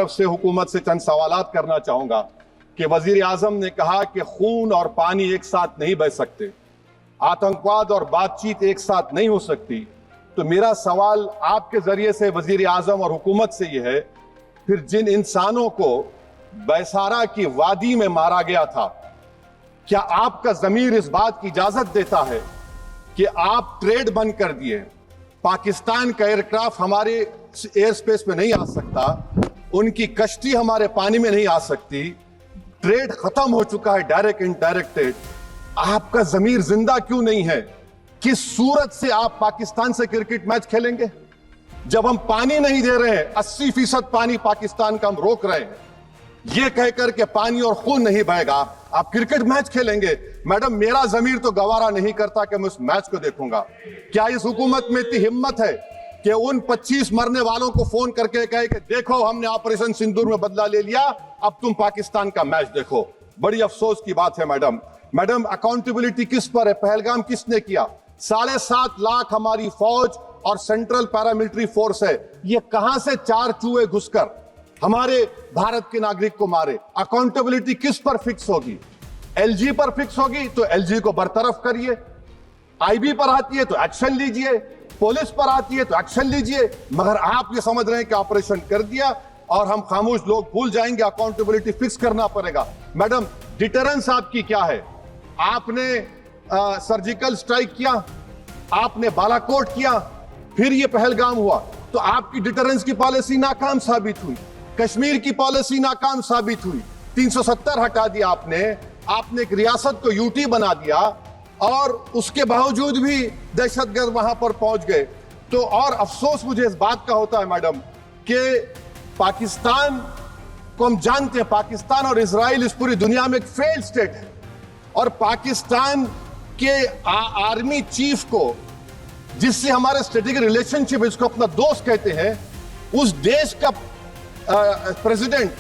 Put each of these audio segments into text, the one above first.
तरफ से हुकूमत से चंद सवालात करना चाहूंगा कि वजीर आजम ने कहा कि खून और पानी एक साथ नहीं बह सकते, आतंकवाद और बातचीत एक साथ नहीं हो सकती। तो मेरा सवाल आपके जरिए से वजीर आजम और हुकूमत से यह है, फिर जिन इंसानों को बैसारा की वादी में मारा गया था, क्या आपका जमीर इस बात की इजाजत देता है कि आप ट्रेड बंद कर दिए, पाकिस्तान का एयरक्राफ्ट हमारे एयर स्पेस में नहीं आ सकता, उनकी कश्ती हमारे पानी में नहीं आ सकती, ट्रेड खत्म हो चुका है डायरेक्ट इनडायरेक्टेड, आपका जमीर जिंदा क्यों नहीं है? किस सूरत से आप पाकिस्तान से क्रिकेट मैच खेलेंगे जब हम पानी नहीं दे रहे हैं? 80% पानी पाकिस्तान का हम रोक रहे हैं, यह कहकर के पानी और खून नहीं बहेगा, आप क्रिकेट मैच खेलेंगे? मैडम, मेरा जमीर तो गवारा नहीं करता कि मैं उस मैच को देखूंगा। क्या इस हुकूमत में इतनी हिम्मत है कि उन 25 मरने वालों को फोन करके कहे कि देखो हमने ऑपरेशन सिंदूर में बदला ले लिया, अब तुम पाकिस्तान का मैच देखो? बड़ी अफसोस की बात है मैडम। मैडम, अकाउंटेबिलिटी किस पर है? पहलगाम किसने किया? 7.5 लाख हमारी फौज और सेंट्रल पैरामिलिट्री फोर्स है, ये कहां से 4 चूहे घुसकर हमारे भारत के नागरिक को मारे? अकाउंटेबिलिटी किस पर फिक्स होगी? एलजी पर फिक्स होगी तो एलजी को बरतरफ करिए, आईबी पर आती है तो एक्शन लीजिए, पुलिस पर आती है तो एक्शन लीजिए, मगर आप ये समझ रहे हैं कि ऑपरेशन कर दिया और हम खामोश लोग भूल जाएंगे, अकाउंटेबिलिटी फिक्स करना पड़ेगा। मैडम, डिटरेंस आपकी क्या है? आपने सर्जिकल स्ट्राइक किया, आपने बालाकोट किया, फिर ये पहलगाम हुआ, तो आपकी डिटरेंस की पॉलिसी नाकाम साबित हुई, कश्मीर की पॉलिसी नाकाम साबित हुई, 370 हटा दिया आपने एक रियासत को यूटी बना दिया और उसके बावजूद भी दहशतगर्द वहां पर पहुंच गए। तो और अफसोस मुझे इस बात का होता है मैडम कि पाकिस्तान को हम जानते हैं, पाकिस्तान और इजराइल इस पूरी दुनिया में एक फेल्ड स्टेट है, और पाकिस्तान के आर्मी चीफ को, जिससे हमारे स्ट्रेटेजिक रिलेशनशिप, इसको अपना दोस्त कहते हैं, उस देश का प्रेसिडेंट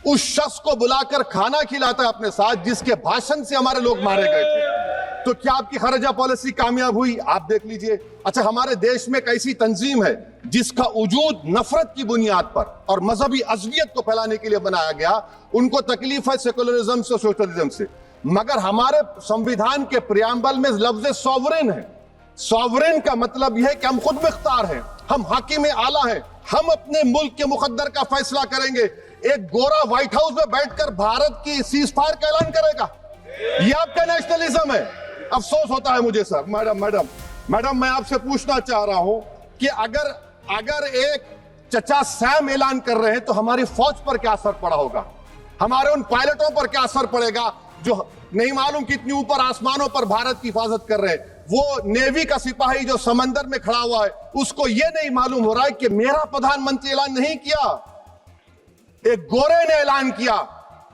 उस शख्स को बुलाकर खाना खिलाता है अपने साथ जिसके भाषण से हमारे लोग मारे गए थे। तो क्या आपकी खारजा पॉलिसी कामयाब हुई? आप देख लीजिए। अच्छा, हमारे देश में एक ऐसी तंजीम है जिसका वजूद नफरत की बुनियाद पर और मजहबी अज़वियत को फैलाने के लिए बनाया गया, उनको तकलीफ है सेकुलरिज्म से, सोशलिज्म से, मगर हमारे संविधान के प्रियम्बल में लफ्ज सॉवरेन है। सॉवरेन का मतलब यह है कि हम खुद मुख्तार हैं, हम हाकिम आला हैं, हम अपने मुल्क के मुकद्दर का फैसला करेंगे। एक गोरा व्हाइट हाउस में बैठकर भारत की सीज फायर का ऐलान करेगा, यह आपका नेशनलिज्म है? अफसोस होता है मुझे सर। मैडम, मैं आपसे पूछना चाह रहा हूं कि अगर एक चचा सैम ऐलान कर रहे हैं तो हमारी फौज पर क्या असर पड़ा होगा? हमारे उन पायलटों पर क्या असर पड़ेगा जो नहीं मालूम कितनी ऊपर आसमानों पर भारत की हिफाजत कर रहे हैं? वो नेवी का सिपाही जो समंदर में खड़ा हुआ है, उसको ये नहीं मालूम हो रहा है कि मेरा प्रधानमंत्री ऐलान नहीं किया, एक गोरे ने ऐलान किया।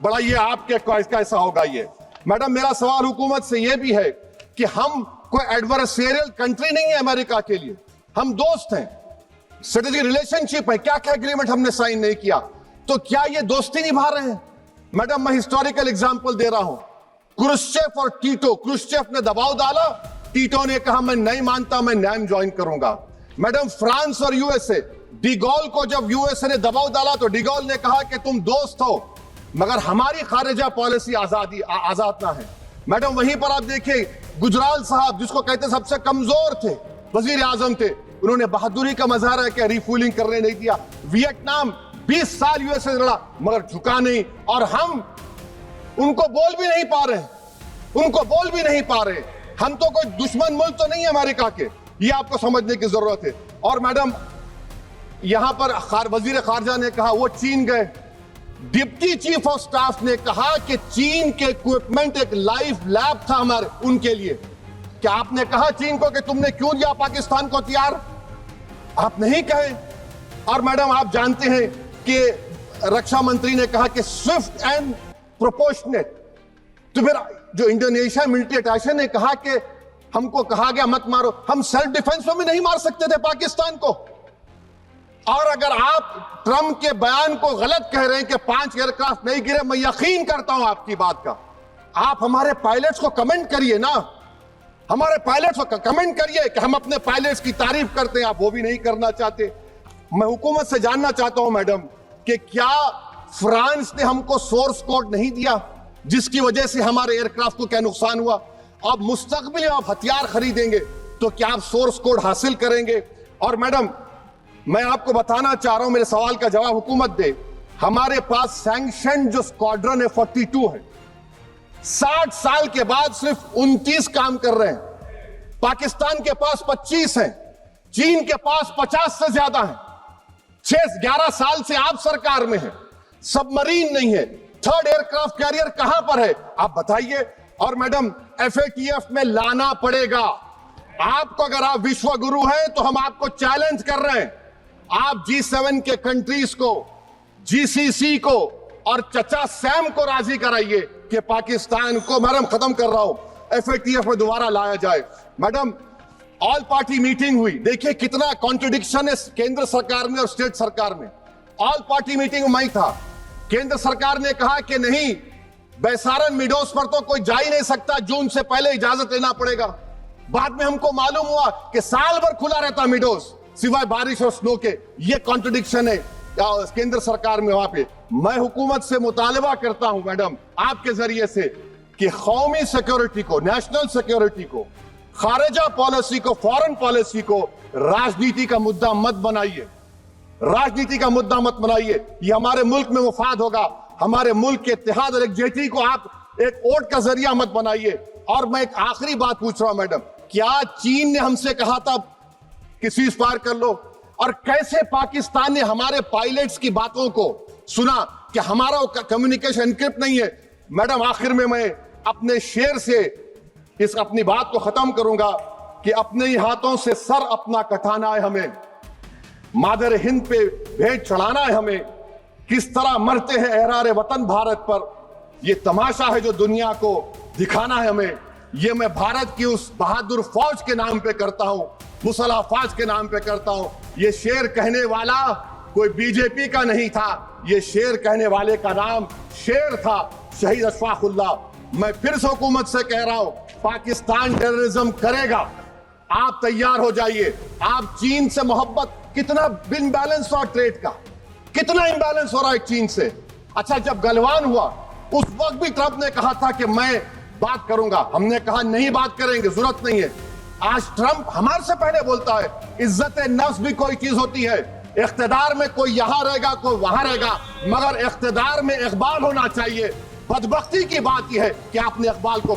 बड़ा ये आपके कैसा होगा ये? मैडम, मेरा सवाल हुकूमत से यह भी है कि हम कोई एडवर्सेरियल कंट्री नहीं है अमेरिका के लिए, हम दोस्त हैं, स्ट्रेटेजिक रिलेशनशिप है, क्या क्या एग्रीमेंट हमने साइन नहीं किया, तो क्या ये दोस्ती निभा रहे हैं? मैडम, मैं हिस्टोरिकल एग्जांपल दे रहा हूं, क्रुश्चेव और टीटो। क्रुश्चेव ने दबाव डाला, टीटो ने कहा मैं नहीं मानता, मैं नैम ज्वाइन करूंगा। मैडम, फ्रांस और यूएसए, डिगोल को जब यूएसए ने दबाव डाला तो डिगोल ने कहा कि तुम दोस्त हो मगर हमारी खारिजा पॉलिसी आजाद ना है। मैडम, वहीं पर आप देखिए गुजराल साहब, जिसको कहते सबसे कमजोर थे, वजीर आजम थे, उन्होंने बहादुरी का मजारा किया, रिफूलिंग करने नहीं दिया। वियतनाम 20 साल यूएसए लड़ा मगर झुका नहीं, और हम उनको बोल भी नहीं पा रहे। हम तो कोई दुश्मन मुल्क तो नहीं है अमेरिका के, ये आपको समझने की जरूरत है। और मैडम, यहां पर वजीर खारजा ने कहा वो चीन गए, डिप्टी चीफ ऑफ स्टाफ ने कहा कि चीन के इक्विपमेंट एक लाइफ लैब था हमारे उनके लिए। क्या आपने कहा चीन को कि तुमने क्यों दिया पाकिस्तान को हथियार? आप नहीं कहे। और मैडम, आप जानते हैं कि रक्षा मंत्री ने कहा कि स्विफ्ट एंड प्रोपोर्शनेट, तो फिर जो इंडोनेशिया मिलिट्री अटैचे ने कहा कि हमको कहा गया मत मारो, हम सेल्फ डिफेंस में भी नहीं मार सकते थे पाकिस्तान को। और अगर आप ट्रंप के बयान को गलत कह रहे हैं कि 5 एयरक्राफ्ट नहीं गिरे, मैं यकीन करता हूं आपकी बात का, आप हमारे पायलट्स को कमेंट करिए ना, हमारे पायलट्स को कमेंट करिए कि हम अपने पायलट्स की तारीफ करते हैं, आप वो भी नहीं करना चाहते। मैं हुकूमत से जानना चाहता हूं मैडम कि क्या फ्रांस ने हमको सोर्स कोड नहीं दिया जिसकी वजह से हमारे एयरक्राफ्ट को क्या नुकसान हुआ? अब मुस्तकबिल में आप हथियार खरीदेंगे तो क्या आप सोर्स कोड हासिल करेंगे? और मैडम, मैं आपको बताना चाह रहा हूं, मेरे सवाल का जवाब हुकूमत दे। हमारे पास सैंक्शन जो स्क्वाड्रन है 42 है, 60 साल के बाद सिर्फ 29 काम कर रहे हैं। पाकिस्तान के पास 25 हैं, चीन के पास 50 से ज्यादा हैं। 11 साल से आप सरकार में हैं, सबमरीन नहीं है, थर्ड एयरक्राफ्ट कैरियर कहां पर है आप बताइए। और मैडम, FATF में लाना पड़ेगा आपको। अगर आप विश्व गुरु हैं तो हम आपको चैलेंज कर रहे हैं, आप G7 के कंट्रीज को, GCC को और चचा सैम को राजी कराइए कि पाकिस्तान को, मैडम खत्म कर रहा हूं, FATF में दोबारा लाया जाए। मैडम, ऑल पार्टी मीटिंग हुई, देखिए कितना कॉन्ट्रडिक्शन है केंद्र सरकार में और स्टेट सरकार में। ऑल पार्टी मीटिंग में था, केंद्र सरकार ने कहा कि नहीं, बैसारन मिडोस पर तो कोई जा ही नहीं सकता, जून से पहले इजाजत लेना पड़ेगा। बाद में हमको मालूम हुआ कि साल भर खुला रहता मिडोस सिवाय बारिश और स्नो के। ये कॉन्ट्रडिक्शन है केंद्र सरकार में। वहां पे मैं हुकूमत से मुतालबा करता हूं मैडम आपके जरिए से कि कौमी सिक्योरिटी को, नेशनल सिक्योरिटी को, खारिजा पॉलिसी को, फॉरेन पॉलिसी को राजनीति का मुद्दा मत बनाइए। राजनीति का मुद्दा मत बनाइए, ये हमारे मुल्क में मुफाद होगा। हमारे मुल्क के इत्तेहाद और एकजुटती को आप एक वोट का जरिया मत बनाइए। और मैं एक आखिरी बात पूछ रहा हूं मैडम, क्या चीन ने हमसे कहा था कि सीज फायर कर लो? और कैसे पाकिस्तान ने हमारे पायलट्स की बातों को सुना कि हमारा कम्युनिकेशन एनक्रिप्ट नहीं है? मैडम, आखिर में मैं अपने शेर से इस अपनी बात को खत्म करूंगा कि अपने ही हाथों से सर अपना कटाना है हमें, मादर हिंद पे भेंट चढ़ाना है हमें। किस तरह मरते हैं एहरारे वतन भारत पर, यह तमाशा है जो दुनिया को दिखाना है हमें। यह मैं भारत की उस बहादुर फौज के नाम पे करता हूं, मुसल्ह फौज के नाम पे करता हूं। यह शेर कहने वाला कोई बीजेपी का नहीं था, यह शेर कहने वाले का नाम शेर था, शहीद अशफाकुल्लाह। मैं फिर से हुकूमत से कह रहा हूं, पाकिस्तान टेररिज्म करेगा, आप तैयार हो जाइए। आप चीन से मोहब्बत, कितना इम्बैलेंस हुआ ट्रेड का, कितना इम्बैलेंस हो रहा है चीन से। अच्छा, जब गलवान हुआ उस वक्त भी ट्रंप ने कहा था कि मैं बात करूंगा, हमने कहा नहीं बात करेंगे, जरूरत नहीं है। आज ट्रंप हमारे से पहले बोलता है इज्जत नफ्स भी कोई चीज होती है। इख्तिदार में कोई यहां रहेगा, कोई वहां रहेगा, मगर इख्तिदार में इकबाल होना चाहिए। बदबख्ती की बात यह है कि आपने इकबाल को